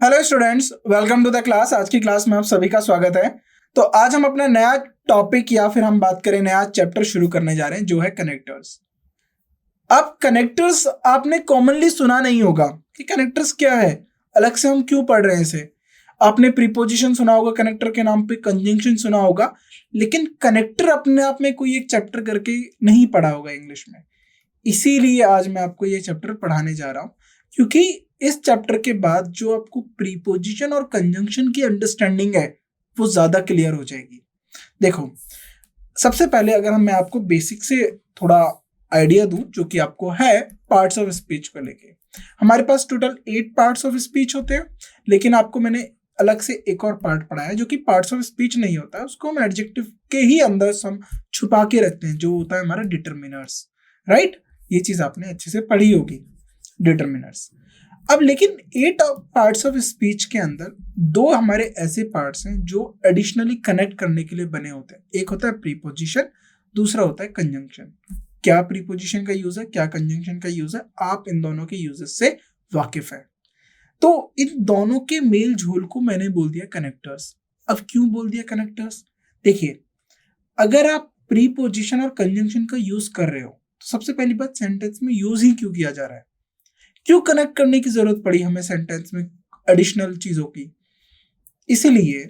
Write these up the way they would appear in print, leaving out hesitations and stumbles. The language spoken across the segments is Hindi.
Hello students, welcome to the class. आज की क्लास में आप सभी का स्वागत है। तो आज हम अपना नया टॉपिक या फिर हम बात करें नया चैप्टर शुरू करने जा रहे हैं जो है कनेक्टर्स। अब कनेक्टर्स आपने कॉमनली सुना नहीं होगा कि कनेक्टर्स क्या है, अलग से हम क्यों पढ़ रहे हैं इसे। आपने प्रीपोजिशन सुना होगा कनेक्टर के नाम पे, कंजंक्शन सुना होगा, लेकिन कनेक्टर अपने आप में कोई एक चैप्टर करके नहीं पढ़ा होगा इंग्लिश में। इसीलिए आज मैं आपको ये चैप्टर पढ़ाने जा रहा हूँ, क्योंकि इस चैप्टर के बाद जो आपको प्रीपोजिशन और कंजंक्शन की अंडरस्टैंडिंग है वो ज्यादा क्लियर हो जाएगी। देखो, सबसे पहले अगर मैं आपको बेसिक से थोड़ा आइडिया दूं जो कि आपको है पार्ट्स ऑफ स्पीच को लेके। हमारे पास टोटल 8 पार्ट्स ऑफ स्पीच होते हैं, लेकिन आपको मैंने अलग से एक और पार्ट पढ़ाया जो कि पार्ट्स ऑफ स्पीच नहीं होता है, उसको हम एडजेक्टिव के ही अंदर हम छुपा के रखते हैं, जो होता है हमारा डिटरमिनर्स। राइट, ये चीज आपने अच्छे से पढ़ी होगी, डिटरमिनर्स। अब लेकिन 8 पार्ट्स ऑफ स्पीच के अंदर 2 हमारे ऐसे पार्ट्स हैं जो एडिशनली कनेक्ट करने के लिए बने होते हैं। एक होता है प्रीपोजिशन, दूसरा होता है कंजंक्शन। क्या प्रीपोजिशन का यूज है, क्या कंजंक्शन का यूज है, आप इन दोनों के यूजेस से वाकिफ है। तो इन दोनों के मेल झोल को मैंने बोल दिया कनेक्टर्स। अब क्यों बोल दिया कनेक्टर्स? देखिए, अगर आप प्रीपोजिशन और कंजंक्शन का यूज कर रहे हो तो सबसे पहली बात, सेंटेंस में यूज ही क्यों किया जा रहा है, क्यों कनेक्ट करने की जरूरत पड़ी हमें सेंटेंस में एडिशनल चीजों की? इसीलिए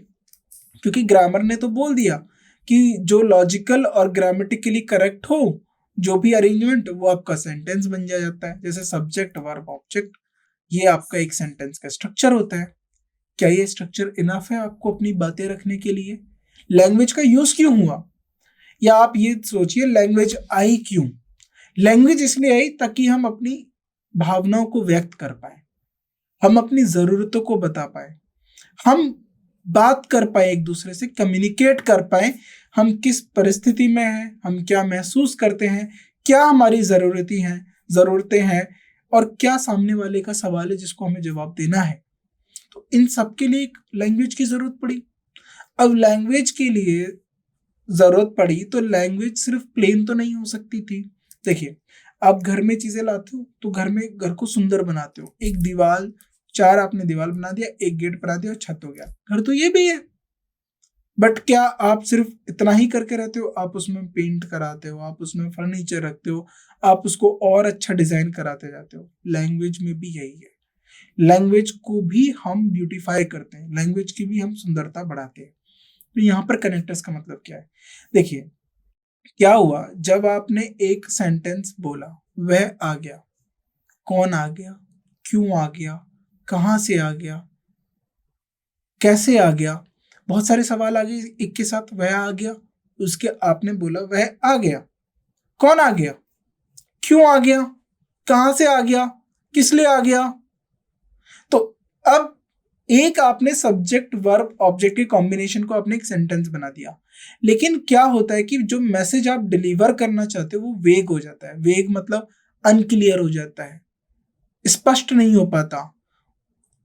क्योंकि ग्रामर ने तो बोल दिया कि जो लॉजिकल और ग्रामेटिकली करेक्ट हो, जो भी अरेंजमेंट, वो आपका सेंटेंस बन जाता है। जैसे सब्जेक्ट, वर्ब, ऑब्जेक्ट, ये आपका एक सेंटेंस का स्ट्रक्चर होता है। क्या ये स्ट्रक्चर इनफ है आपको अपनी बातें रखने के लिए? लैंग्वेज का यूज क्यों हुआ, या आप ये सोचिए लैंग्वेज आई क्यों? लैंग्वेज इसलिए आई ताकि हम अपनी भावनाओं को व्यक्त कर पाए, हम अपनी जरूरतों को बता पाए, हम बात कर पाए, एक दूसरे से कम्युनिकेट कर पाए। हम किस परिस्थिति में हैं, हम क्या महसूस करते हैं, क्या हमारी जरूरतें हैं, और क्या सामने वाले का सवाल है जिसको हमें जवाब देना है। तो इन सब के लिए एक लैंग्वेज की जरूरत पड़ी। अब लैंग्वेज के लिए जरूरत पड़ी तो लैंग्वेज सिर्फ प्लेन तो नहीं हो सकती थी। देखिए, आप घर में चीजें लाते हो तो घर को सुंदर बनाते हो। एक दीवार, 4 आपने दीवार बना दिया, एक गेट बना दिया और छत हो गया। घर तो ये भी है, बट क्या आप सिर्फ इतना ही करके रहते हो? आप उसमें पेंट कराते हो, आप उसमें फर्नीचर रखते हो, आप उसको और अच्छा डिजाइन कराते जाते हो। लैंग्वेज में भी यही है, लैंग्वेज को भी हम ब्यूटीफाई करते हैं, लैंग्वेज की भी हम सुंदरता बढ़ाते हैं। तो यहाँ पर कनेक्टर्स का मतलब क्या है? देखिए, क्या हुआ जब आपने एक सेंटेंस बोला, वह आ गया, कौन आ गया, क्यों आ गया, कहां से आ गया, कैसे आ गया, बहुत सारे सवाल आ गए एक के साथ। वह आ गया, उसके आपने बोला वह आ गया, कौन आ गया, क्यों आ गया, कहां से आ गया, किस लिए आ गया। तो अब एक आपने सब्जेक्ट, वर्ब, ऑब्जेक्ट के कॉम्बिनेशन को आपने एक सेंटेंस बना दिया। लेकिन क्या होता है कि जो मैसेज आप डिलीवर करना चाहते हो वो वेग हो जाता है। वेग मतलब अनक्लियर हो जाता है, स्पष्ट नहीं हो पाता।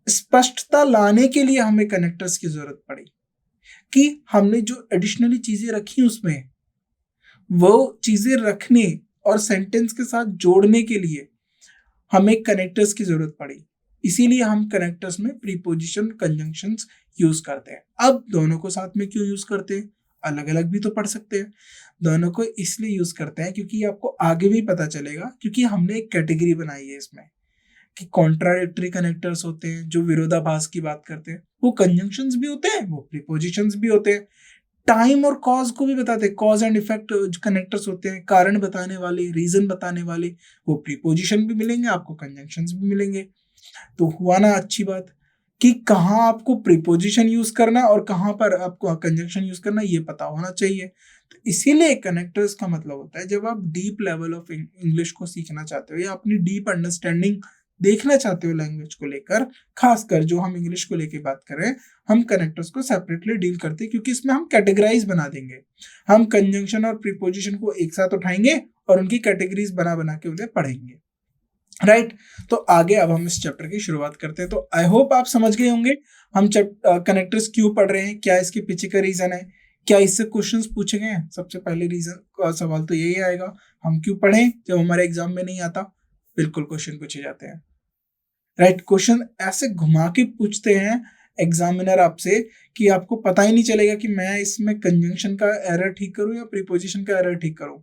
स्पष्टता लाने के लिए हमें कनेक्टर्स की जरूरत पड़ी कि हमने जो एडिशनली चीजें रखी उसमें, वो चीजें रखने और सेंटेंस के साथ जोड़ने के लिए हमें कनेक्टर्स की जरूरत पड़ी। इसीलिए हम कनेक्टर्स में प्रीपोजिशन, कंजंक्शंस यूज करते हैं। अब दोनों को साथ में क्यों यूज करते हैं? अलग अलग भी तो पढ़ सकते हैं। दोनों को इसलिए यूज करते हैं क्योंकि आपको आगे भी पता चलेगा, क्योंकि हमने एक कैटेगरी बनाई है इसमें कि कॉन्ट्राडिक्टरी कनेक्टर्स होते हैं, जो विरोधाभास की बात करते हैं, वो कंजंक्शंस भी होते हैं, वो प्रीपोजिशंस भी होते हैं। टाइम और कॉज को भी बताते हैं, कॉज एंड इफेक्ट कनेक्टर्स होते हैं, कारण बताने वाले, रीजन बताने वाले, वो प्रीपोजिशन भी मिलेंगे आपको, कंजंक्शंस भी मिलेंगे। तो हुआ ना अच्छी बात कि कहाँ आपको प्रीपोजिशन यूज करना है और कहाँ पर आपको कंजंक्शन यूज करना है, ये पता होना चाहिए। तो इसीलिए कनेक्टर्स का मतलब होता है, जब आप डीप लेवल ऑफ इंग्लिश को सीखना चाहते हो या अपनी डीप अंडरस्टैंडिंग देखना चाहते हो लैंग्वेज को लेकर, खासकर जो हम इंग्लिश को लेकर बात कर रहे हैं, हम कनेक्टर्स को सेपरेटली डील करते हैं, क्योंकि इसमें हम कैटेगराइज बना देंगे। हम कंजंक्शन और प्रीपोजिशन को एक साथ उठाएंगे और उनकी कैटेगरीज बना बना के उन्हें पढ़ेंगे। राइट, तो आगे अब हम इस चैप्टर की शुरुआत करते हैं। तो आई होप आप समझ गए होंगे हम कनेक्टर्स क्यों पढ़ रहे हैं, क्या इसके पीछे का रीजन है, क्या इससे क्वेश्चंस पूछे गए हैं। सबसे पहले रीजन का सवाल तो यही आएगा, हम क्यों पढ़ें जब हमारे एग्जाम में नहीं आता। बिल्कुल क्वेश्चन पूछे जाते हैं। राइट। क्वेश्चन ऐसे घुमा के पूछते हैं एग्जामिनर आपसे कि आपको पता ही नहीं चलेगा कि मैं इसमें कंजंक्शन का एरर ठीक करूं या प्रीपोजिशन का एरर ठीक करूं,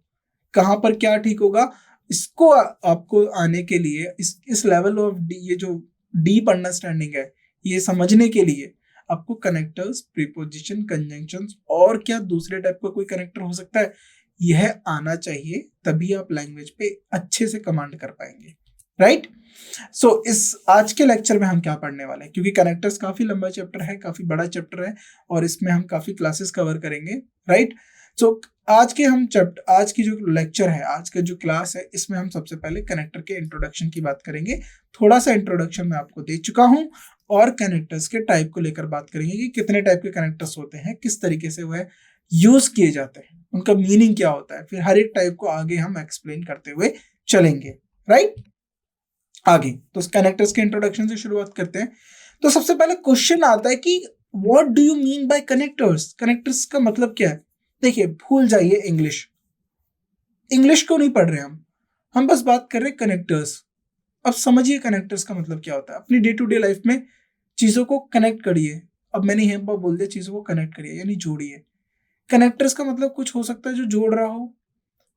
कहां पर क्या ठीक होगा। इसको आपको आने के लिए इस लेवल ऑफ ये जो डीप अंडरस्टैंडिंग है, ये समझने के लिए आपको कनेक्टर्स, प्रीपोजिशन, कंजंक्शंस और क्या दूसरे टाइप का कोई कनेक्टर हो सकता है, यह आना चाहिए, तभी आप लैंग्वेज पे अच्छे से कमांड कर पाएंगे, राइट। सो इस आज के लेक्चर में हम क्या पढ़ने वाले हैं, क्योंकि कनेक्टर्स काफी लंबा चैप्टर है, काफी बड़ा चैप्टर है और इसमें हम काफी क्लासेस कवर करेंगे, राइट। सो आज की जो लेक्चर है, आज का जो क्लास है, इसमें हम सबसे पहले कनेक्टर के इंट्रोडक्शन की बात करेंगे। थोड़ा सा इंट्रोडक्शन मैं आपको दे चुका हूं और कनेक्टर्स के टाइप को लेकर बात करेंगे कि कितने टाइप के कनेक्टर्स होते हैं, किस तरीके से वह यूज किए जाते हैं, उनका मीनिंग क्या होता है, फिर हर एक टाइप को आगे हम एक्सप्लेन करते हुए चलेंगे, राइट। आगे तो कनेक्टर्स के इंट्रोडक्शन से शुरुआत करते हैं। तो सबसे पहले क्वेश्चन आता है कि what do you mean by connectors, connectors का मतलब क्या है। देखिए, भूल जाइए इंग्लिश को नहीं पढ़ रहे हम बस बात कर रहे हैं कनेक्टर्स। अब समझिए कनेक्टर्स का मतलब क्या होता है, अपनी डे टू डे लाइफ में चीजों को कनेक्ट करिए। अब मैंने यहाँ पर बोल दिया चीजों को कनेक्ट करिए यानी जोड़िए। कनेक्टर्स का मतलब कुछ हो सकता है जो जोड़ रहा हो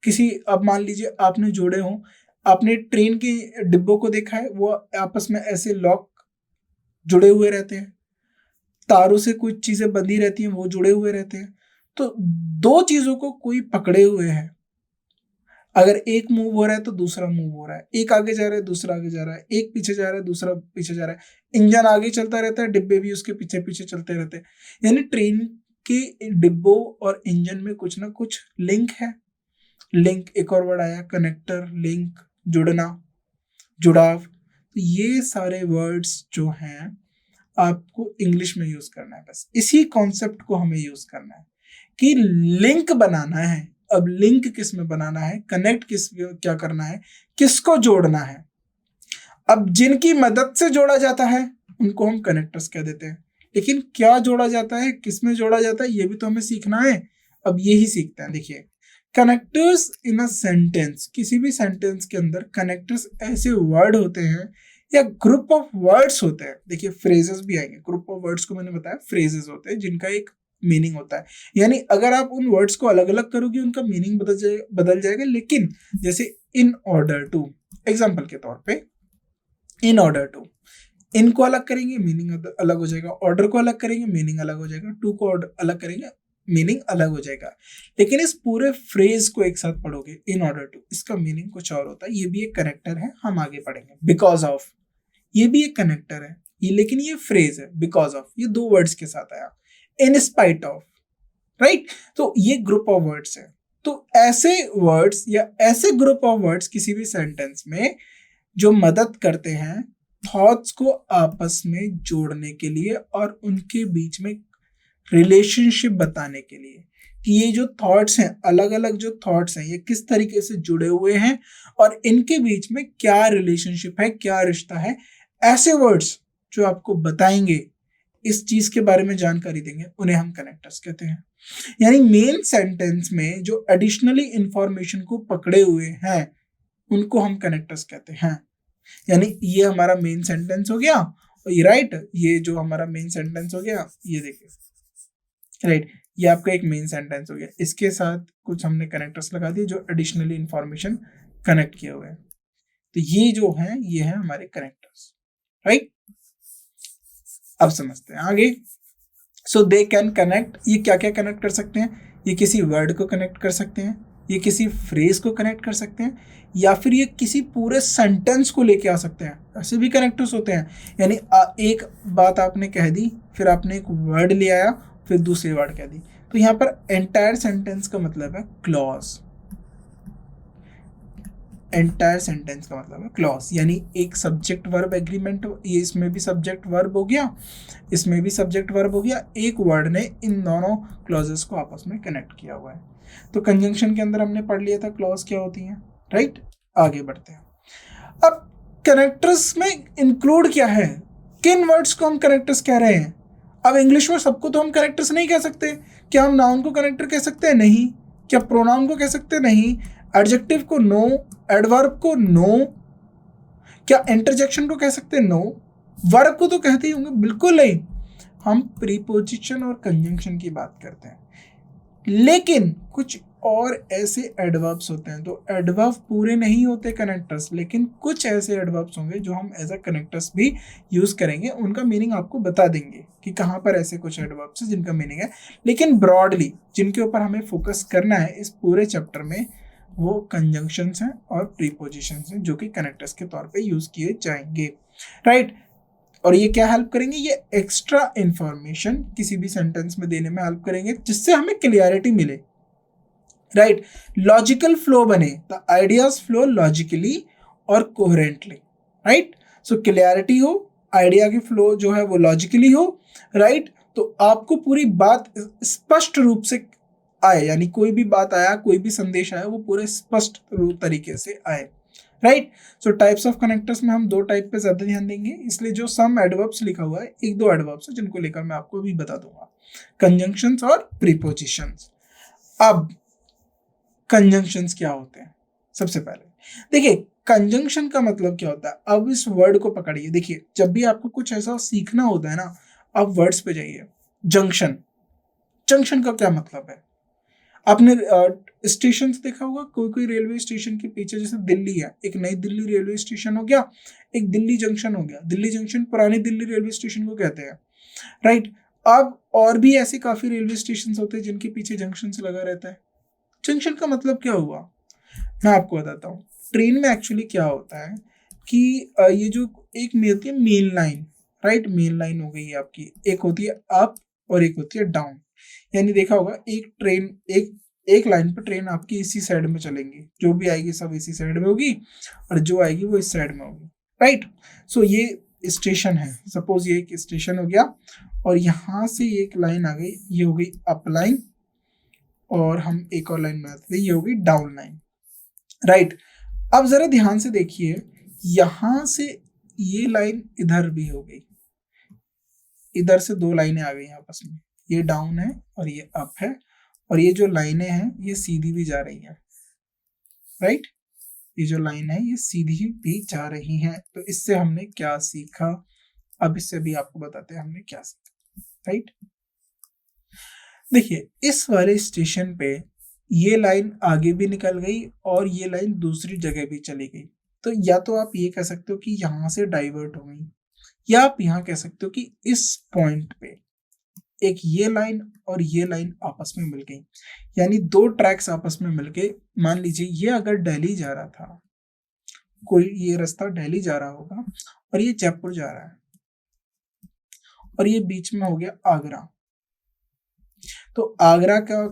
किसी, अब मान लीजिए आपने जोड़े हो, आपने ट्रेन के डिब्बों को देखा है, वो आपस में ऐसे लॉक जुड़े हुए रहते हैं, तारों से कुछ चीजें बंधी रहती हैं, वो जुड़े हुए रहते हैं। तो दो चीजों को कोई पकड़े हुए है, अगर एक मूव हो रहा है तो दूसरा मूव हो रहा है, एक आगे जा रहा है दूसरा आगे जा रहा है, एक पीछे जा रहा है दूसरा पीछे जा रहा है, इंजन आगे चलता रहता है, डिब्बे भी उसके पीछे पीछे चलते रहते हैं। यानी ट्रेन के डिब्बों और इंजन में कुछ ना कुछ लिंक है। लिंक एक और वर्ड आया, कनेक्टर, लिंक, जुड़ना, जुड़ाव। तो ये सारे वर्ड्स जो हैं आपको इंग्लिश में यूज करना है, बस इसी कॉन्सेप्ट को हमें यूज करना है कि लिंक बनाना है। अब लिंक किस में बनाना है, कनेक्ट क्या करना है, किसको जोड़ना है। अब जिनकी मदद से जोड़ा जाता है उनको हम कनेक्टर्स कह देते हैं, लेकिन क्या जोड़ा जाता है, किस में जोड़ा जाता है, ये भी तो हमें सीखना है। अब यही सीखते हैं। देखिए, कनेक्टर्स इन अ सेंटेंस, किसी भी सेंटेंस के अंदर कनेक्टर्स ऐसे वर्ड होते हैं या ग्रुप ऑफ वर्ड्स होते हैं। देखिए, फ्रेजेस भी आएंगे, ग्रुप ऑफ वर्ड्स को मैंने बताया फ्रेजेस होते हैं जिनका एक मीनिंग होता है। यानी अगर आप उन वर्ड्स को अलग अलग करोगे उनका मीनिंग बदल जाएगा। लेकिन जैसे इन ऑर्डर टू, एग्जाम्पल के तौर पे इन ऑर्डर टू, इनको अलग करेंगे मीनिंग अलग हो जाएगा, ऑर्डर को अलग करेंगे मीनिंग अलग हो जाएगा, टू को अलग करेंगे मीनिंग अलग हो जाएगा। लेकिन इस पूरे फ्रेज को एक साथ पढ़ोगे, इन ऑर्डर टू, इसका मीनिंग कुछ और होता है। ये भी एक कनेक्टर है, हम आगे पढ़ेंगे। बिकॉज ऑफ, ये भी एक कनेक्टर है, ये लेकिन ये फ्रेज है। बिकॉज ऑफ ये दो वर्ड्स के साथ आया। In spite of, right. तो ये ग्रुप ऑफ वर्ड्स है। तो ऐसे वर्ड्स या ऐसे ग्रुप ऑफ वर्ड्स किसी भी सेंटेंस में जो मदद करते हैं थॉट्स को आपस में जोड़ने के लिए और उनके बीच में रिलेशनशिप बताने के लिए कि ये जो थॉट्स हैं, अलग अलग जो थॉट्स हैं, ये किस तरीके से जुड़े हुए हैं और इनके बीच में क्या रिलेशनशिप है, क्या रिश्ता है। ऐसे वर्ड्स जो आपको बताएंगे, इस चीज के बारे में जानकारी देंगे, उन्हें हम कनेक्टर्स कहते हैं। यानी मेन सेंटेंस में जो एडिशनली इंफॉर्मेशन को पकड़े हुए हैं उनको हम कनेक्टर्स कहते हैं। यानी ये हमारा मेन सेंटेंस हो गया, राइट। ये जो हमारा मेन सेंटेंस हो गया, ये देखिए, राइट, ये आपका एक मेन सेंटेंस हो गया। इसके साथ कुछ हमने कनेक्टर्स लगा दिए जो एडिशनली इंफॉर्मेशन कनेक्ट किए हुए हैं। तो ये जो है, ये है हमारे कनेक्टर्स, राइट। अब समझते हैं आगे। सो दे कैन कनेक्ट, ये क्या क्या कनेक्ट कर सकते हैं। ये किसी वर्ड को कनेक्ट कर सकते हैं, ये किसी फ्रेज को कनेक्ट कर सकते हैं, या फिर ये किसी पूरे सेंटेंस को लेके आ सकते हैं। ऐसे भी कनेक्टर्स होते हैं। यानी एक बात आपने कह दी, फिर आपने एक वर्ड ले आया, फिर दूसरी वर्ड कह दी। तो यहाँ पर एंटायर सेंटेंस का मतलब है क्लॉज। एंटायर सेंटेंस का मतलब है क्लॉज, यानी एक सब्जेक्ट वर्ब एग्रीमेंट। ये इसमें भी सब्जेक्ट वर्ब हो गया, इसमें भी सब्जेक्ट वर्ब हो गया। एक वर्ड ने इन दोनों क्लॉजेस को आपस में कनेक्ट किया हुआ है। तो कंजंक्शन के अंदर हमने पढ़ लिया था क्लॉज क्या होती हैं, राइट। आगे बढ़ते हैं। अब कनेक्टर्स में इंक्लूड क्या है, किन वर्ड्स को हम कनेक्टर्स कह रहे हैं। अब इंग्लिश में सबको तो हम कनेक्टर्स नहीं कह सकते। क्या हम नाउन को कनेक्टर कह सकते हैं? नहीं। क्या प्रोनाउन को कह सकते हैं? नहीं। एडजेक्टिव को नो, एडवर्ब को नो। क्या इंटरजेक्शन को कह सकते हैं? नो। वर्ब को तो कहते ही होंगे, बिल्कुल नहीं। हम प्रीपोजिशन और कंजंक्शन की बात करते हैं, लेकिन कुछ और ऐसे एडवर्ब्स होते हैं, तो एडवर्ब पूरे नहीं होते कनेक्टर्स, लेकिन कुछ ऐसे एडवर्ब्स होंगे जो हम एज अ कनेक्टर्स भी यूज करेंगे। उनका मीनिंग आपको बता देंगे कि कहाँ पर ऐसे कुछ एडवर्ब्स हैं जिनका मीनिंग है, लेकिन ब्रॉडली जिनके ऊपर हमें फोकस करना है इस पूरे चैप्टर में, वो कंजंक्शंस हैं और प्रीपोजिशंस हैं, जो कि कनेक्टर्स के तौर पे यूज किए जाएंगे, राइट। और ये क्या हेल्प करेंगे? ये एक्स्ट्रा इंफॉर्मेशन किसी भी सेंटेंस में देने में हेल्प करेंगे, जिससे हमें क्लियरिटी मिले, राइट। लॉजिकल फ्लो बने, द आइडियाज फ्लो लॉजिकली और कोहेरेंटली, राइट। सो क्लियरिटी हो, आइडिया की फ्लो जो है वो लॉजिकली हो, राइट। तो आपको पूरी बात स्पष्ट रूप से आए, यानी कोई भी बात आया, कोई भी संदेश आया, वो पूरे स्पष्ट रूप तरीके से आए, right. So types of connectors में हम दो टाइप पे ज्यादा ध्यान देंगे, इसलिए जो सम एडवर्ब्स लिखा हुआ है, एक दो एडवर्ब्स है जिनको लेकर मैं आपको अभी बता दूंगा, कंजंक्शंस और प्रीपोजिशंस। अब कंजंक्शंस क्या होते हैं? सबसे पहले देखिए कंजंक्शन का मतलब क्या होता है। अब इस वर्ड को पकड़िए, देखिए जब भी आपको कुछ ऐसा सीखना होता है ना, आप वर्ड्स पे जाइए। जंक्शन, जंक्शन का क्या मतलब है? आपने स्टेशन देखा होगा, कोई कोई रेलवे स्टेशन के पीछे, जैसे दिल्ली है, एक नई दिल्ली रेलवे स्टेशन हो गया, एक दिल्ली जंक्शन हो गया। दिल्ली जंक्शन पुरानी दिल्ली रेलवे स्टेशन को कहते हैं, राइट। अब और भी ऐसे काफी रेलवे स्टेशन होते हैं जिनके पीछे जंक्शन से लगा रहता है। जंक्शन का मतलब क्या हुआ, मैं आपको बताता हूँ। ट्रेन में एक्चुअली क्या होता है कि ये जो एक में होती है main line, right, main line हो गई है आपकी, एक होती है अप और एक होती है डाउन। यानी देखा होगा एक ट्रेन, एक लाइन पर ट्रेन आपकी इसी साइड में चलेंगी, जो भी आएगी सब इसी साइड में होगी, और जो आएगी वो इस साइड में होगी, राइट। सो ये स्टेशन है, सपोज ये एक स्टेशन हो गया, और यहाँ से एक लाइन आ गई, ये हो गई अप लाइन, और हम एक और लाइन बनाते थे, ये होगी डाउन लाइन, राइट। अब जरा ध्यान से देखिए, यहां से ये लाइन इधर भी हो गई, इधर से दो लाइनें आ गई आपस में, ये डाउन है और ये अप है, और ये जो लाइनें हैं ये सीधी भी जा रही हैं, राइट। ये जो लाइन है ये सीधी भी जा रही हैं। तो इससे हमने क्या सीखा, अब इससे भी आपको बताते हैं हमने क्या सीखा, राइट। देखिए इस वाले स्टेशन पे ये लाइन आगे भी निकल गई और ये लाइन दूसरी जगह भी चली गई। तो या तो आप ये कह सकते हो कि यहां से डाइवर्ट हो गई, या आप यहां कह सकते हो कि इस पॉइंट पे एक ये लाइन और ये लाइन आपस में मिल गई, यानी दो ट्रैक्स आपस में मिलके, मान लीजिए ये अगर दिल्ली जा रहा था, कोई ये रास्ता दिल्ली जा रहा होगा और ये जयपुर जा रहा है, और ये बीच में हो गया आगरा। तो आगरा का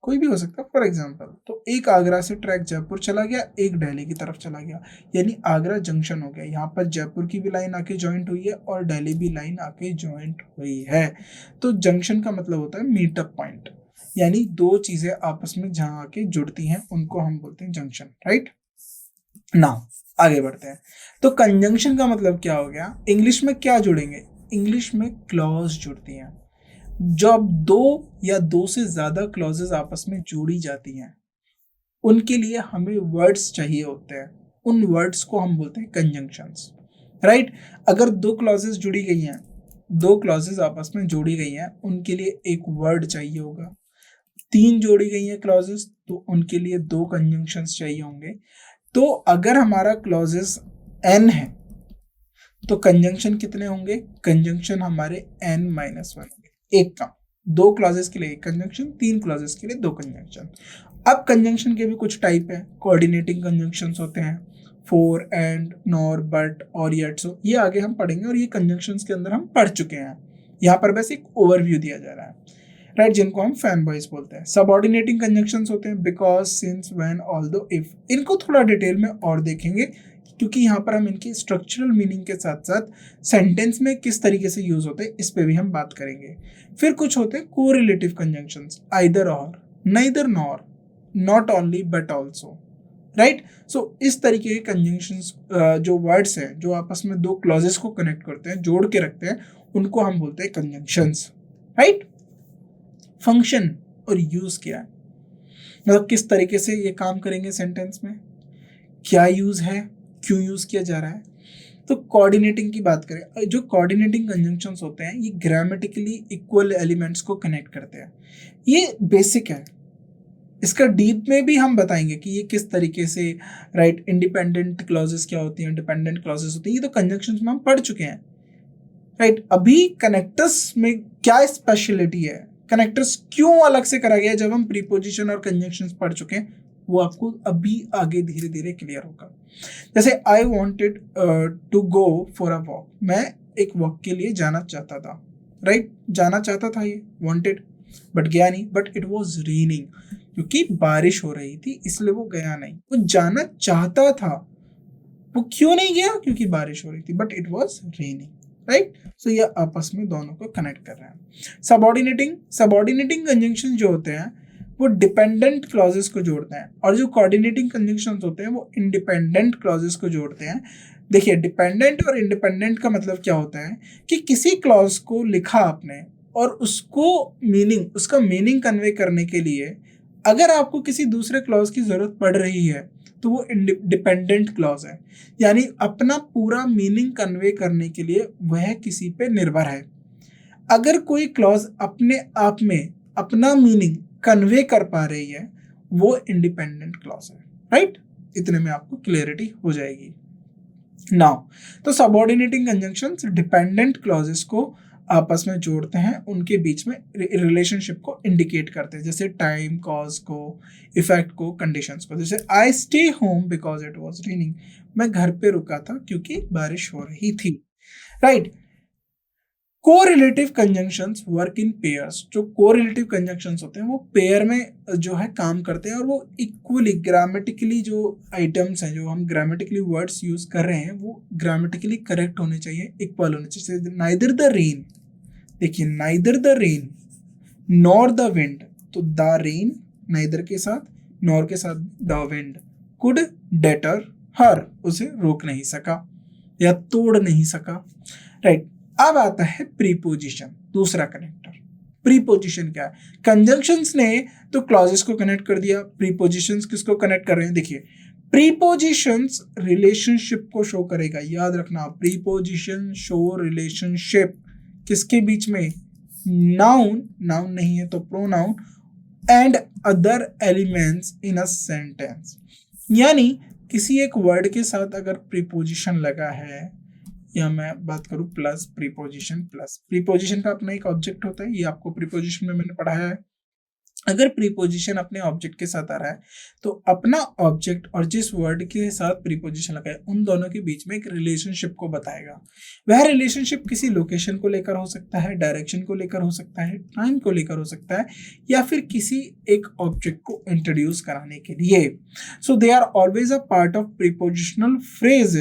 कोई भी हो सकता है फॉर एग्जांपल, तो एक आगरा से ट्रैक जयपुर चला गया, एक दिल्ली की तरफ चला गया, यानी आगरा जंक्शन हो गया। यहाँ पर जयपुर की भी लाइन आके ज्वाइंट हुई है और दिल्ली भी लाइन आके ज्वाइंट हुई है। तो जंक्शन का मतलब होता है मीटअप पॉइंट, यानी दो चीजें आपस में जहाँ आके जुड़ती हैं उनको हम बोलते हैं जंक्शन, राइट। नाउ आगे बढ़ते हैं। तो कंजंक्शन का मतलब क्या हो गया, इंग्लिश में क्या जुड़ेंगे, इंग्लिश में क्लॉज जुड़ती हैं। जब दो या दो से ज्यादा क्लॉजेस आपस में जोड़ी जाती हैं, उनके लिए हमें वर्ड्स चाहिए होते हैं, उन वर्ड्स को हम बोलते हैं कंजंक्शंस, राइट। अगर दो क्लॉजेस जुड़ी गई हैं, दो क्लॉजेस आपस में जोड़ी गई हैं, उनके लिए एक वर्ड चाहिए होगा। तीन जोड़ी गई हैं क्लॉजेस, तो उनके लिए दो कंजंक्शंस चाहिए होंगे। तो अगर हमारा क्लॉजेस n है, तो कंजंक्शन कितने होंगे, कंजंक्शन हमारे n-1 होंगे, एक का। दो क्लॉजेस के लिए एक कंजंक्शन, तीन क्लॉजेस के लिए दो कंजंक्शन। अब कंजंक्शन के भी कुछ टाइप है, कोऑर्डिनेटिंग कंजंक्शंस होते हैं, फॉर, एंड, नॉर, बट और येट। सो ये आगे हम पढ़ेंगे, और ये कंजंक्शंस के अंदर हम पढ़ चुके हैं। यहाँ पर बस एक ओवरव्यू दिया जा रहा है, राइट, जिनको हम फैन बॉयज बोलते हैं। सबऑर्डिनेटिंग कंजंक्शंस होते हैं because, since, when, although, if. इनको थोड़ा डिटेल में और देखेंगे, क्योंकि यहाँ पर हम इनकी स्ट्रक्चरल मीनिंग के साथ साथ सेंटेंस में किस तरीके से यूज होते हैं इस पे भी हम बात करेंगे। फिर कुछ होते हैं correlative conjunctions, either or, neither nor, not only but also, right. So इस तरीके के कंजंक्शंस जो वर्ड्स हैं जो आपस में दो क्लॉजेस को कनेक्ट करते हैं, जोड़ के रखते हैं, उनको हम बोलते हैं कंजंक्शंस, राइट। फंक्शन और यूज क्या है, मतलब किस तरीके से ये काम करेंगे सेंटेंस में, क्या यूज है, क्यों यूज किया जा रहा है। तो कोऑर्डिनेटिंग की बात करें, जो कोऑर्डिनेटिंग कंजंक्शंस होते हैं ये ग्रामेटिकली इक्वल एलिमेंट्स को कनेक्ट करते हैं। ये बेसिक है, इसका डीप में भी हम बताएंगे कि ये किस तरीके से, राइट, इंडिपेंडेंट क्लॉजेस क्या होती हैं, डिपेंडेंट क्लॉजेस होती हैं, ये तो कंजंक्शंस में हम पढ़ चुके हैं, राइट। अभी कनेक्टर्स में क्या स्पेशलिटी है, कनेक्टर्स क्यों अलग से करा गया, जब हम प्रीपोजिशन और कंजंक्शंस पढ़ चुके हैं वो आपको अभी आगे धीरे धीरे क्लियर होगा। जैसे I wanted to go for a walk, मैं एक वॉक के लिए जाना चाहता था, राइट, जाना चाहता था, ये वॉन्टेड, बट गया नहीं, बट इट वॉज रेनिंग, क्योंकि बारिश हो रही थी इसलिए वो गया नहीं। वो जाना चाहता था, वो क्यों नहीं गया, क्योंकि बारिश हो रही थी, but it was raining, right. So ये आपस में दोनों को कनेक्ट कर रहे हैं। सबऑर्डिनेटिंग कंजंक्शन जो होते हैं वो डिपेंडेंट क्लॉजेस को जोड़ते हैं, और जो कोऑर्डिनेटिंग कंजंक्शंस होते हैं वो इंडिपेंडेंट क्लॉजेस को जोड़ते हैं। देखिए, डिपेंडेंट और इंडिपेंडेंट का मतलब क्या होता है कि किसी क्लॉज को लिखा आपने और उसका मीनिंग कन्वे करने के लिए अगर आपको किसी दूसरे क्लॉज की जरूरत पड़ रही है तो वो डिपेंडेंट क्लॉज है, यानी अपना पूरा मीनिंग कन्वे करने के लिए वह किसी पे निर्भर है। अगर कोई क्लॉज अपने आप में अपना मीनिंग कन्वे कर पा रही है वो इंडिपेंडेंट क्लॉज है, राइट। इतने में आपको क्लियरिटी हो जाएगी। नाउ, तो सबऑर्डिनेटिंग कंजंक्शंस डिपेंडेंट क्लॉजेस को आपस में जोड़ते हैं, उनके बीच में रिलेशनशिप को इंडिकेट करते हैं, जैसे टाइम, कॉज को, इफेक्ट को, कंडीशंस को। जैसे I stay home because it was raining, मैं घर पे रुका था क्योंकि बारिश हो रही थी, right. Correlative conjunctions work in pairs, जो कोरिलेटिव कंजंक्शंस होते हैं वो पेयर में जो है काम करते हैं, और वो इक्वली ग्रामेटिकली जो आइटम्स हैं, जो हम ग्रामेटिकली वर्ड्स यूज कर रहे हैं वो ग्रामेटिकली करेक्ट होने चाहिए, इक्वल होने चाहिए। नाइदर द रेन, देखिए, neither the rain nor the wind, तो द रेन नाइदर के साथ, नॉर के साथ द विंड, कुड डेटर हर, उसे रोक नहीं सका या तोड़ नहीं सका, राइट। अब आता है प्रीपोजिशन, दूसरा कनेक्टर। प्रीपोजिशन क्या है, कंजंक्शंस ने तो क्लॉजेस को कनेक्ट कर दिया, प्रीपोजिशंस किसको कनेक्ट कर रहे हैं, देखिए, प्रीपोजिशंस रिलेशनशिप को शो करेगा, याद रखना, प्रीपोजिशन शो रिलेशनशिप किसके बीच में, नाउन नहीं है तो pronoun and other elements in a sentence, यानी किसी एक वर्ड के साथ अगर प्रीपोजिशन लगा है, या मैं बात करूं प्लस प्रीपोजिशन का अपना एक ऑब्जेक्ट होता है, ये आपको प्रीपोजिशन में मैंने पढ़ाया है। अगर प्रीपोजिशन अपने ऑब्जेक्ट के साथ आ रहा है तो अपना ऑब्जेक्ट और जिस वर्ड के साथ प्रीपोजिशन लगा है उन दोनों के बीच में एक रिलेशनशिप को बताएगा। वह रिलेशनशिप किसी लोकेशन को लेकर हो सकता है, डायरेक्शन को लेकर हो सकता है, टाइम को लेकर हो सकता है, या फिर किसी एक ऑब्जेक्ट को इंट्रोड्यूस कराने के लिए। So they are always a part of prepositional phrase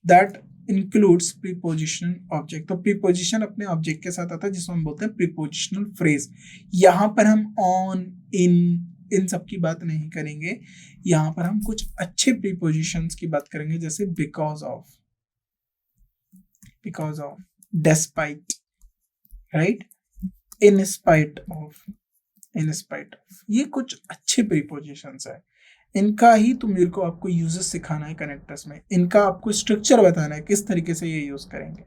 that includes prepositional object. तो प्रीपोजिशन अपने ऑब्जेक्ट के साथ आता है जिसको हम बोलते हैं प्रीपोजिशनल फ्रेज। यहाँ पर हम ऑन, इन सब की बात नहीं करेंगे, यहाँ पर हम कुछ अच्छे प्रीपोजिशंस की बात करेंगे, जैसे because of, despite, right, in spite of, ये कुछ अच्छे प्रीपोजिशंस है। इनका ही तो मेरे को आपको यूजेस सिखाना है कनेक्टर्स में, इनका आपको स्ट्रक्चर बताना है किस तरीके से ये यूज करेंगे,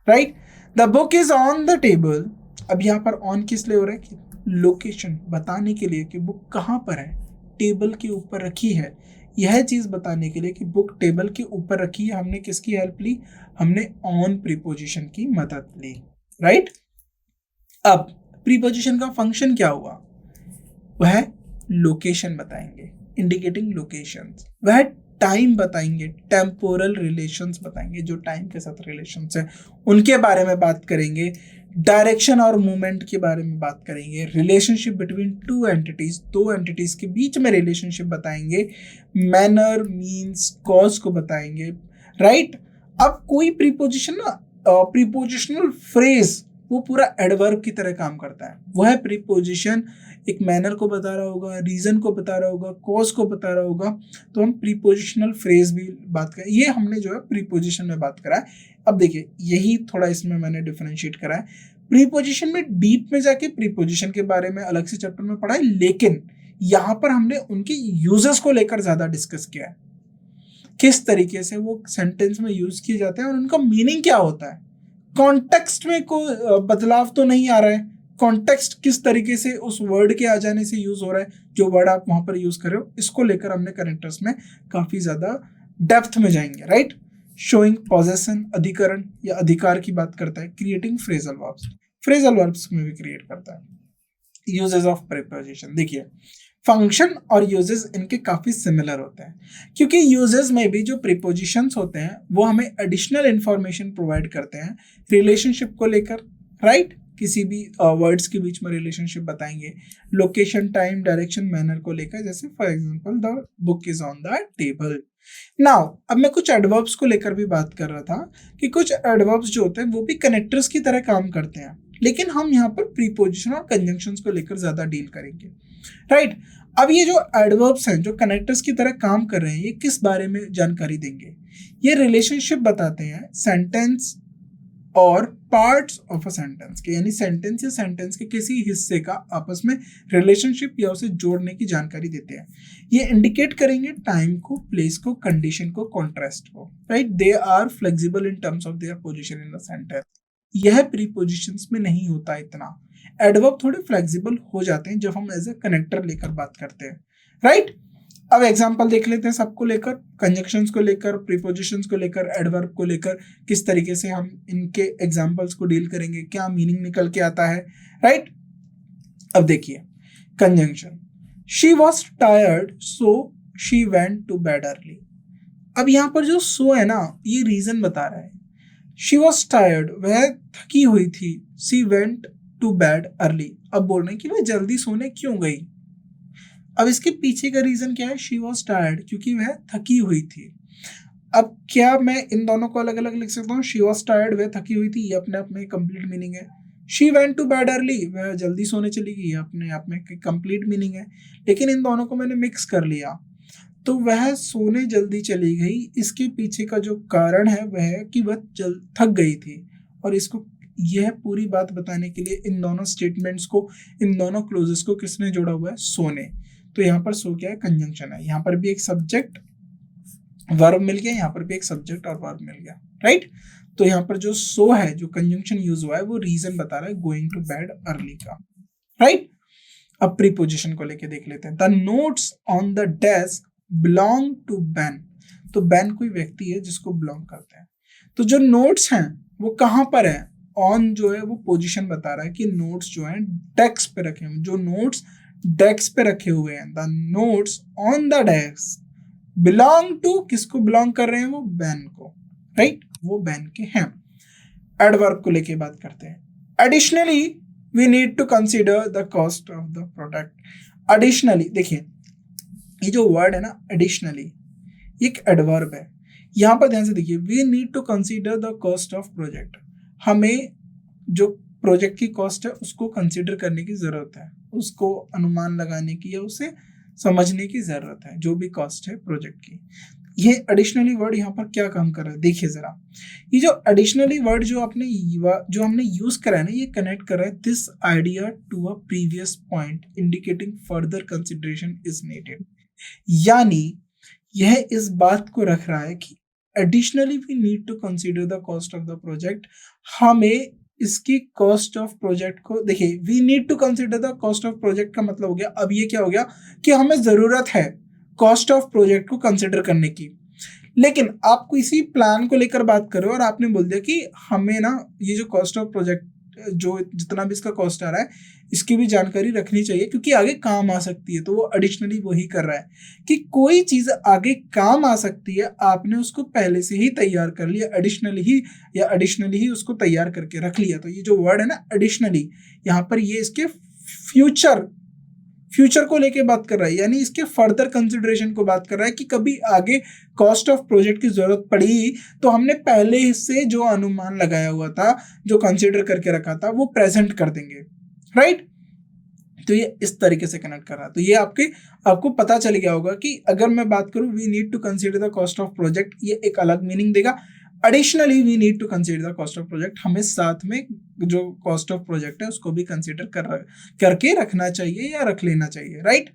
right. The book is on the table, अब यहाँ पर ऑन किस लिए हो रहा है कि लोकेशन बताने के लिए कि बुक कहाँ पर है, टेबल के ऊपर रखी है, यह चीज बताने के लिए कि बुक टेबल के ऊपर रखी है, हमने किसकी हेल्प ली, हमने ऑन प्रीपोजिशन की मदद ली, राइट। अब प्रीपोजिशन का फंक्शन क्या हुआ, वह लोकेशन बताएंगे, इंडिकेटिंग लोकेशंस, वह टाइम बताएंगे, टेम्पोरल रिलेशंस बताएंगे, जो टाइम के साथ रिलेशंस है उनके बारे में बात करेंगे, डायरेक्शन और मूवमेंट के बारे में बात करेंगे, रिलेशनशिप बिटवीन टू एंटिटीज, दो एंटिटीज के बीच में रिलेशनशिप बताएंगे, मैनर, मीन्स, कॉज को बताएंगे, राइट। अब कोई प्रीपोजिशन ना, प्रीपोजिशनल फ्रेज वो पूरा एडवर्ब की तरह काम करता है, वह प्रीपोजिशन एक मैनर को बता रहा होगा, रीजन को बता रहा होगा, कॉज को बता रहा होगा, तो हम प्रीपोजिशनल फ्रेज भी बात करें। ये हमने जो है प्रीपोजिशन में बात करा है। अब देखिए, यही थोड़ा इसमें मैंने डिफरेंशिएट करा है, प्रीपोजिशन में डीप में जाके प्रीपोजिशन के बारे में अलग से चैप्टर में पढ़ा है, लेकिन यहाँ पर हमने उनके यूजेस को लेकर ज्यादा डिस्कस किया है किस तरीके से वो सेंटेंस में यूज किए जाते हैं और उनका मीनिंग क्या होता है। कॉन्टेक्स्ट में कोई बदलाव तो नहीं आ रहा है, कॉन्टेक्स्ट किस तरीके से उस वर्ड के आ जाने से यूज हो रहा है, जो वर्ड आप वहां पर यूज कर रहे हो, इसको लेकर हमने कनेक्टर्स में काफी ज्यादा डेप्थ में जाएंगे, राइट। शोइंग पॉजेशन, अधिकरण या अधिकार की बात करता है। Creating phrasal verbs, phrasal verbs में भी क्रिएट करता है। यूजेस ऑफ प्रीपोजिशन, देखिए फंक्शन और यूजेस इनके काफी सिमिलर होते हैं, क्योंकि यूजेस में भी जो प्रीपोजिशंस होते हैं वो हमें एडिशनल इंफॉर्मेशन प्रोवाइड करते हैं रिलेशनशिप को लेकर, राइट। किसी भी वर्ड्स के बीच में रिलेशनशिप बताएंगे, लोकेशन, टाइम, डायरेक्शन, मैनर को लेकर, जैसे for example the book is on the table. Now अब मैं कुछ एडवर्ब्स को लेकर भी बात कर रहा था कि कुछ एडवर्ब्स जो होते हैं वो भी कनेक्टर्स की तरह काम करते हैं, लेकिन हम यहाँ पर प्रीपोजिशन और कंजंक्शंस को लेकर ज्यादा डील करेंगे, राइट। अब ये जो एडवर्ब्स हैं जो कनेक्टर्स की तरह काम कर रहे हैं, ये किस बारे में जानकारी देंगे? ये रिलेशनशिप बताते हैं सेंटेंस और पार्ट्स ऑफ अ सेंटेंस के, यानी सेंटेंस या सेंटेंस के किसी हिस्से का आपस में रिलेशनशिप या उसे जोड़ने की जानकारी देते हैं। ये इंडिकेट करेंगे टाइम को, प्लेस को, कंडीशन को, कॉन्ट्रास्ट को, right. They are flexible in terms of their position in the sentence. यह प्रीपोजिशंस में नहीं होता इतना। एडवर्ब थोड़े फ्लेक्सिबल हो जाते हैं जब हम एज ए कनेक्टर लेकर बात करते हैं, राइट। अब एग्जांपल देख लेते हैं सबको लेकर, कंजंक्शंस को लेकर, प्रीपोजिशंस को लेकर, एडवर्ब को लेकर, किस तरीके से हम इनके एग्जांपल्स को डील करेंगे, क्या मीनिंग निकल के आता है, राइट। अब देखिए conjunction, she was tired so she went to bed early. अब यहाँ पर जो सो है ना, ये रीजन बता रहा है। शी वॉज टायर्ड, वह थकी हुई थी, she went to bed early, अब बोल रहे हैं कि वह जल्दी सोने क्यों गई। अब इसके पीछे का रीजन क्या है? शी वॉज टायर्ड, क्योंकि वह थकी हुई थी। अब क्या मैं इन दोनों को अलग अलग लिख सकता हूँ? शी वॉज टायर्ड, वह थकी हुई थी, ये अपने आप में कंप्लीट मीनिंग है। She went to bed early, वह जल्दी सोने चली गई, अपने आप में कंप्लीट मीनिंग है। लेकिन इन दोनों को मैंने मिक्स कर लिया, तो वह सोने जल्दी चली गई, इसके पीछे का जो कारण है वह है कि वह थक गई थी। और इसको, यह पूरी बात बताने के लिए इन दोनों स्टेटमेंट्स को, इन दोनों क्लोजेस को किसने जोड़ा हुआ है? सोने। तो यहाँ पर सो क्या है? कंजंक्शन है। यहाँ पर भी एक सब्जेक्ट वर्ब मिल गया, यहाँ पर भी एक सब्जेक्ट और वर्ब मिल गया, राइट। तो यहाँ पर जो सो है, जो कंजंक्शन यूज हुआ है, वो रीजन बता रहा है गोइंग टू बेड अर्ली का, राइट। अब प्रीपोजिशन को लेके देख लेते हैं। The notes on the desk belong to Ben. तो बैन कोई व्यक्ति है जिसको बिलोंग करते हैं। तो जो नोट्स हैं वो कहाँ पर है? ऑन जो है वो पोजीशन बता रहा है कि नोट्स जो हैं डेस्क पे रखे हैं। जो नोट्स डेस्क पे रखे हुए हैं, the notes on the desk belong to, किसको बिलोंग कर रहे हैं? वो बैन को, राइट, वो बैन के हैं। एडवर्ब को लेके बात करते हैं। Additionally we need to consider the cost of the product. Additionally, देखिए ये जो वर्ड है ना एडिशनली, ये एक एडवर्ब है। यहाँ पर ध्यान से देखिए, we need to consider the cost of project. हमें जो प्रोजेक्ट की कॉस्ट है उसको कंसीडर करने की जरूरत है, उसको अनुमान लगाने की या उसे समझने की जरूरत है, जो भी कॉस्ट है प्रोजेक्ट की। ये एडिशनली वर्ड यहाँ पर क्या काम कर रहा है? देखिए जरा, ये जो एडिशनली वर्ड जो हमने यूज करा है ना, ये कनेक्ट कर रहा है this idea to a previous point indicating further consideration is needed. यानी यह इस बात को रख रहा है कि additionally we need to consider the cost of the project. हमें इसकी कॉस्ट ऑफ प्रोजेक्ट को, देखिए we need to consider the cost of project का मतलब हो गया, अब ये क्या हो गया कि हमें जरूरत है कॉस्ट ऑफ प्रोजेक्ट को कंसीडर करने की। लेकिन आप किसी प्लान को लेकर बात करो और आपने बोल दिया कि हमें ना ये जो कॉस्ट ऑफ प्रोजेक्ट, जो जितना भी इसका कॉस्ट आ रहा है, इसकी भी जानकारी रखनी चाहिए क्योंकि आगे काम आ सकती है। तो वो एडिशनली वही कर रहा है कि कोई चीज आगे काम आ सकती है, आपने उसको पहले से ही तैयार कर लिया, एडिशनली ही उसको तैयार करके रख लिया। तो ये जो वर्ड है ना एडिशनली, यहाँ पर ये इसके फ्यूचर को लेके बात कर रहा है, यानी इसके फर्दर कंसिडरेशन को बात कर रहा है कि कभी आगे कॉस्ट ऑफ प्रोजेक्ट की जरूरत पड़ी तो हमने पहले से जो अनुमान लगाया हुआ था, जो कंसिडर करके रखा था, वो प्रेजेंट कर देंगे, राइट। तो ये इस तरीके से कनेक्ट कर रहा है। तो ये आपको पता चल गया होगा कि अगर मैं बात करूं we need to consider the cost of project, ये एक अलग मीनिंग देगा। Additionally we need to consider the cost of project, हमें साथ में जो कॉस्ट ऑफ प्रोजेक्ट है उसको भी कंसिडर करके रखना चाहिए या रख लेना चाहिए, राइट,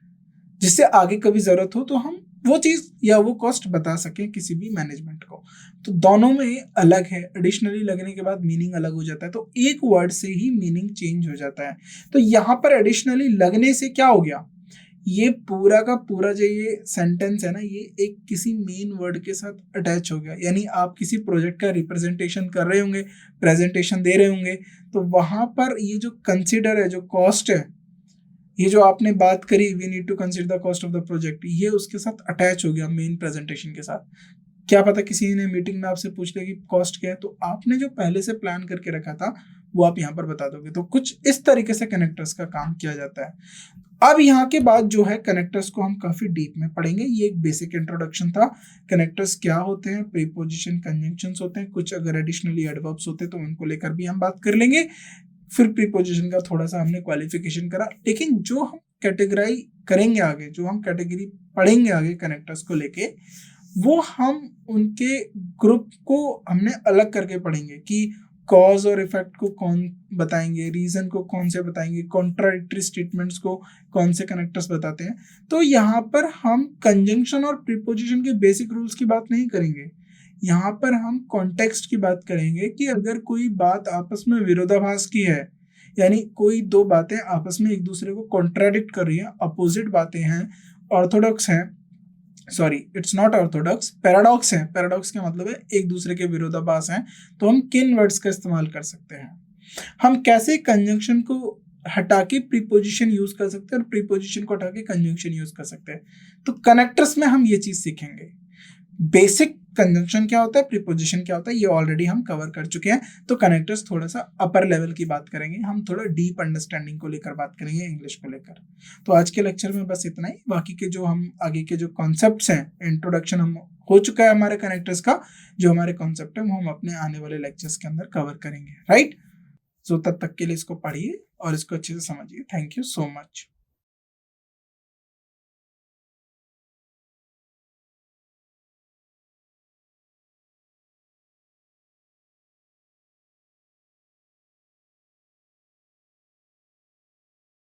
जिससे आगे कभी जरूरत हो तो हम वो चीज या वो कॉस्ट बता सके किसी भी मैनेजमेंट को। तो दोनों में अलग है, एडिशनली लगने के बाद मीनिंग अलग हो जाता है, तो एक वर्ड से ही मीनिंग चेंज हो जाता है। तो यहाँ पर एडिशनली लगने से क्या हो गया, ये पूरा का पूरा जो ये सेंटेंस है ना, ये एक किसी मेन वर्ड के साथ अटैच हो गया। यानी आप किसी प्रोजेक्ट का रिप्रेजेंटेशन कर रहे होंगे, प्रेजेंटेशन दे रहे होंगे, तो वहां पर ये जो कंसिडर है, जो कॉस्ट है, ये जो आपने बात करी, we need to consider the cost of the project, ये उसके साथ अटैच हो गया मेन प्रेजेंटेशन के साथ। क्या पता किसी ने मीटिंग में आपसे पूछ लिया कि कॉस्ट क्या है, तो आपने जो पहले से प्लान करके रखा था वो आप यहाँ पर बता दोगे। तो कुछ इस तरीके से कनेक्टर्स का काम किया जाता है। अब यहाँ के बाद जो है कनेक्टर्स को हम काफी डीप में पढ़ेंगे। ये एक बेसिक इंट्रोडक्शन था। कनेक्टर्स क्या होते हैं, प्रीपोजिशन, कंजंक्शंस होते हैं, कुछ अगर एडिशनली एडवर्ब्स होते हैं तो उनको लेकर भी हम बात कर लेंगे। फिर प्रीपोजिशन का थोड़ा सा हमने क्वालिफिकेशन करा, लेकिन जो हम कैटेगराइज करेंगे आगे, जो हम कैटेगरी पढ़ेंगे आगे कनेक्टर्स को लेके, वो हम उनके ग्रुप को हमने अलग करके पढ़ेंगे कि कॉज और इफेक्ट को कौन बताएंगे, रीजन को कौन से बताएंगे, कॉन्ट्राडिक्टरी स्टेटमेंट्स को कौन से कनेक्टर्स बताते हैं। तो यहाँ पर हम कंजंक्शन और प्रीपोजिशन के बेसिक रूल्स की बात नहीं करेंगे, यहाँ पर हम कॉन्टेक्स्ट की बात करेंगे कि अगर कोई बात आपस में विरोधाभास की है, यानी कोई दो बातें आपस में एक दूसरे को कॉन्ट्राडिक्ट कर रही हैं, अपोजिट बातें हैं, ऑर्थोडॉक्स हैं, sorry it's not Orthodox, paradox है। पैराडॉक्स का मतलब है एक दूसरे के विरोधाभास हैं, तो हम किन वर्ड्स का इस्तेमाल कर सकते हैं, हम कैसे कंजंक्शन को हटा के प्रीपोजिशन यूज कर सकते हैं और प्रीपोजिशन को हटा के कंजंक्शन यूज कर सकते हैं। तो कनेक्टर्स में हम ये चीज सीखेंगे। बेसिक कंजंक्शन क्या होता है, प्रीपोजिशन क्या होता है, ये ऑलरेडी हम कवर कर चुके हैं। तो कनेक्टर्स थोड़ा सा अपर लेवल की बात करेंगे, हम थोड़ा डीप अंडरस्टैंडिंग को लेकर बात करेंगे, इंग्लिश को लेकर। तो आज के लेक्चर में बस इतना ही। बाकी के जो हम आगे के जो कॉन्सेप्ट्स हैं, इंट्रोडक्शन हम हो चुका है हमारे कनेक्टर्स का, जो हमारे कॉन्सेप्ट है वो हम अपने आने वाले लेक्चर्स के अंदर कवर करेंगे, राइट। तो तब तक के लिए इसको पढ़िए और इसको अच्छे से समझिए। Thank you so much.